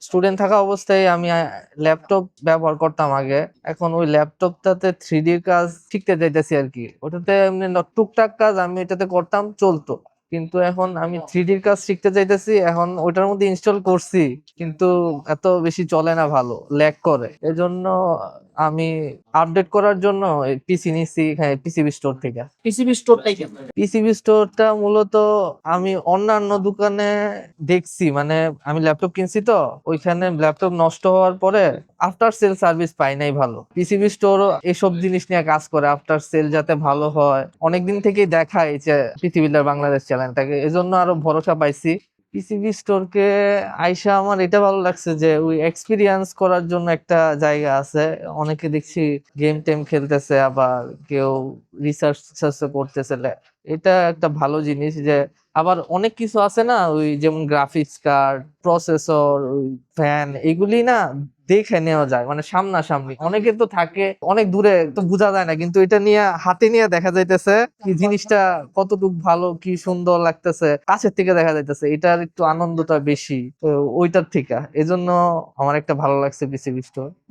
Student থাকা অবস্থায় আমি ল্যাপটপ ব্যবহার করতাম আগে। এখন ওই ল্যাপটপটাতে 3D র কাজ শিখতে যাইতেছি আরকি। ওটাতে এমনি টুকটাক কাজ আমি এটাতে করতাম, চলতো। কিন্তু এখন আমি 3D র কাজ শিখতে চাইতেছি। এখন ওটার মধ্যে ইনস্টল করছি, কিন্তু এত বেশি চলে না, ভালো ল্যাগ করে। এজন্য আমি আপডেট করার জন্য পিসি নিছি, হ্যাঁ, পিসিবি স্টোর থেকে। পিসিবি স্টোরটাই কেন? পিসিবি স্টোরটা মূলত আমি অন্যান্য দোকানে দেখছি, মানে আমি ল্যাপটপ কিনছি তো, ওইখানে ল্যাপটপ নষ্ট হওয়ার পরে আফটার সেল সার্ভিস পাই নাই ভালো। পিসিবি স্টোর এসব জিনিস নিয়ে কাজ করে, আফটার সেল যাতে ভালো হয়। অনেকদিন থেকেই দেখায় যে পিসি বিল্ডার বাংলাদেশ চ্যানেলটাকে, এজন্য আরো ভরসা পাইছি। পিসিবি স্টোর কে আইসা আমার এটা ভালো লাগছে যে ওই এক্সপিরিয়েন্স করার জন্য একটা জায়গা আছে। অনেকে দেখছি গেম টেম খেলতেছে, আবার কেউ রিসার্চ করতেছে। এটা একটা ভালো জিনিস যে আবার অনেক কিছু আছে না, ওই যেমন গ্রাফিক্স কার্ড, প্রসেসর, ওই ফ্যান, এগুলি না দেখে নেওয়া যায়, মানে সামনাসামনি। অনেকে তো থাকে অনেক দূরে, তো বোঝা যায় না, কিন্তু এটা নিয়ে হাতে নিয়ে দেখা যাইতেছে কি জিনিসটা কতটুকু ভালো, কি সুন্দর লাগতেছে, কাছের থেকে দেখা যাইতেছে। এটার একটু আনন্দটা বেশি তো ওইটার থেকে, এজন্য আমার একটা ভালো লাগছে পিসি স্টোর।